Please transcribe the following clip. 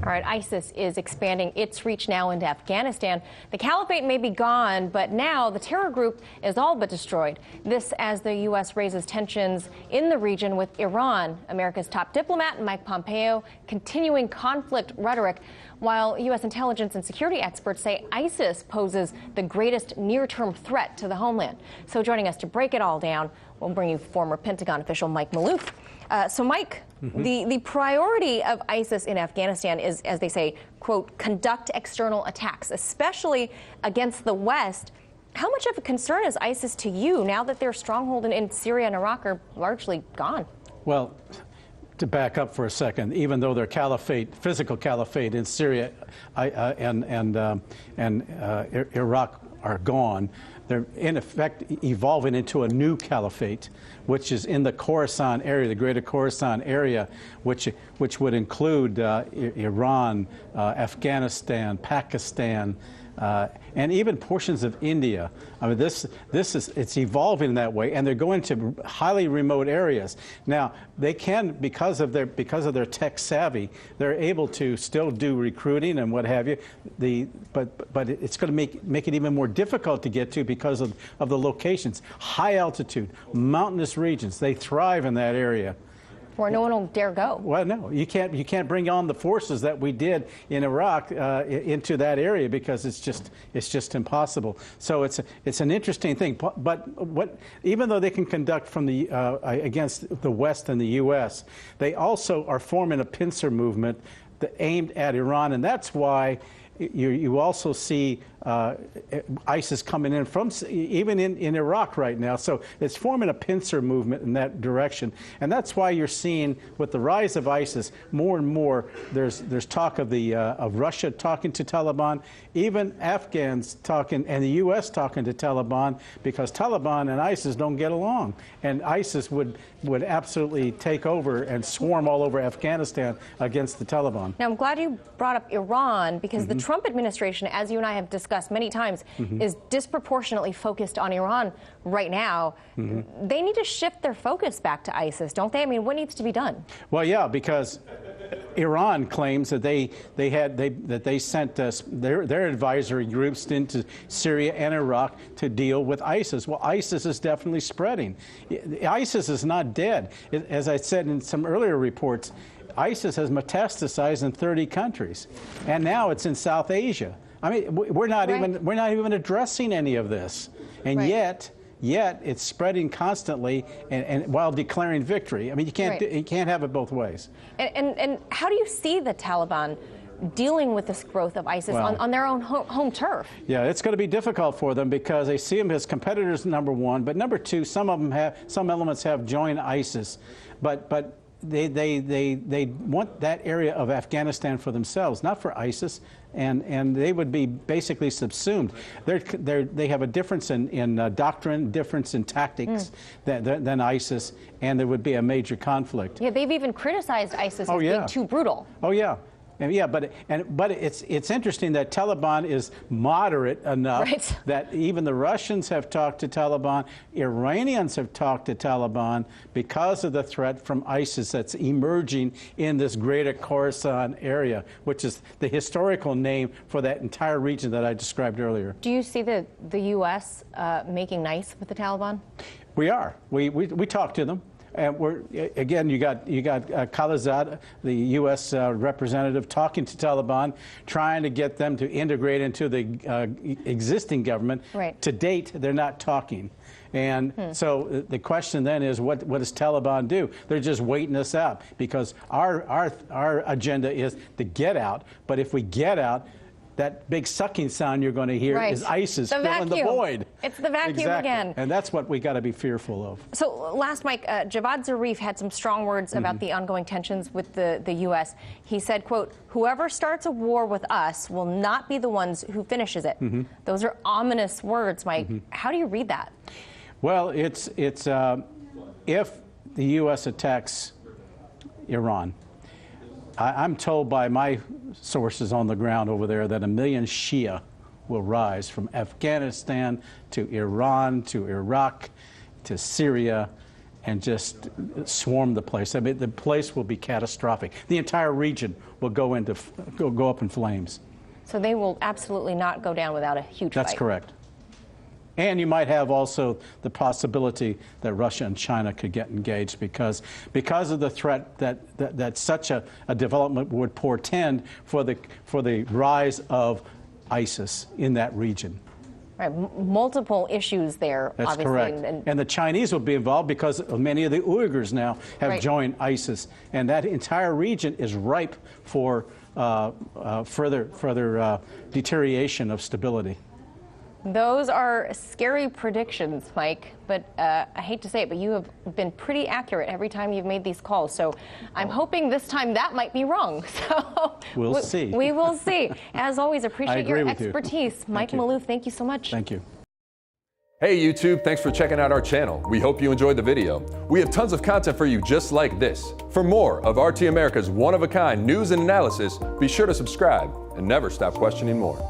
All right, ISIS is expanding its reach now into Afghanistan. The caliphate may be gone, but now the terror group is all but destroyed. This as the U.S. raises tensions in the region with Iran. America's top diplomat, Mike Pompeo, continuing conflict rhetoric, while U.S. intelligence and security experts say ISIS poses the greatest near-term threat to the homeland. So joining us to break it all down, we'll bring you former Pentagon official Mike Maloof. So, Mike, the priority of ISIS in Afghanistan is, as they say, quote, conduct external attacks, especially against the West. How much of a concern is ISIS to you now that their stronghold in Syria and Iraq are largely gone? Well, to back up for a second, even though their caliphate, physical caliphate in Syria and Iraq are gone, they're in effect evolving into a new caliphate, which is in the Khorasan area, the greater Khorasan area, which would include Iran, Afghanistan, Pakistan, and even portions of India. I mean, it's evolving that way, and they're going to highly remote areas. Now, they can, because of their tech savvy, they're able to still do recruiting and what have you. But it's going to make it even more difficult to get to because of the locations, high altitude, mountainous regions. They thrive in that area. Where no one will dare go. Well, no, you can't bring on the forces that we did in Iraq into that area because it's just impossible. So it's an interesting thing. But even though they can conduct from the against the West and the U.S., they also are forming a pincer movement aimed at Iran, and that's why you also see ISIS coming in from even in Iraq right now. So it's forming a pincer movement in that direction, and that's why you're seeing with the rise of ISIS more and more. There's talk of Russia talking to Taliban, even Afghans talking, and the U.S. talking to Taliban, because Taliban and ISIS don't get along, and ISIS would absolutely take over and swarm all over Afghanistan against the Taliban. Now, I'm glad you brought up Iran, because the Trump administration, as you and I have discussed many times, is disproportionately focused on Iran right now. They need to shift their focus back to ISIS, don't they? I mean, what needs to be done? Well, yeah, because Iran claims that they sent their advisory groups into Syria and Iraq to deal with ISIS. Well, ISIS is definitely spreading. ISIS is not dead. As I said in some earlier reports, ISIS has metastasized in 30 countries, and now it's in South Asia. I mean, we're not even addressing any of this, and yet it's spreading constantly, and while declaring victory. I mean, you can't have it both ways. And how do you see the Taliban dealing with this growth of ISIS on their own home turf? Yeah, it's going to be difficult for them because they see them as competitors, number one, but number two, some elements have joined ISIS, but they want that area of Afghanistan for themselves, not for ISIS, and they would be basically subsumed. They have a difference in doctrine, difference in tactics than ISIS, and there would be a major conflict. Yeah, they've even criticized ISIS as being too brutal. Oh yeah. Yeah, but it's interesting that Taliban is moderate enough that even the Russians have talked to Taliban, Iranians have talked to Taliban because of the threat from ISIS that's emerging in this greater Khorasan area, which is the historical name for that entire region that I described earlier. Do you see the U.S. Making nice with the Taliban? We are. We talk to them. And again, you got Khalilzad, the U.S. representative, talking to Taliban, trying to get them to integrate into the existing government. To date, they're not talking. And so the question then is, what does Taliban do? They're just waiting us out, because our agenda is to get out. But if we get out, that big sucking sound you're going to hear is ISIS filling the void. It's the vacuum again. And that's what we got to be fearful of. So last, Mike, Javad Zarif had some strong words about the ongoing tensions with the U.S. He said, quote, "Whoever starts a war with us will not be the ones who finishes it." Those are ominous words, Mike. How do you read that? Well, it's if the U.S. attacks Iran, I'm told by my sources on the ground over there that 1 million Shia will rise from Afghanistan to Iran to Iraq to Syria and just swarm the place. I mean, the place will be catastrophic. The entire region will go up in flames. So they will absolutely not go down without a huge fight. That's correct. And you might have also the possibility that Russia and China could get engaged because of the threat that such a development would portend for the rise of ISIS in that region. Right, multiple issues there, That's obviously. correct. And the Chinese will be involved because many of the Uyghurs now have Right. joined ISIS. And that entire region is ripe for further deterioration of stability. Those are scary predictions, Mike, but I hate to say it, but you have been pretty accurate every time you've made these calls. So I'm hoping this time that might be wrong. So We'll see. We will see. As always, appreciate your agree with you. expertise. Michael Maloof, thank you so much. Thank you. Hey YouTube, thanks for checking out our channel. We hope you enjoyed the video. We have tons of content for you just like this. For more of RT America's one-of-a-kind news and analysis, be sure to subscribe and never stop questioning more.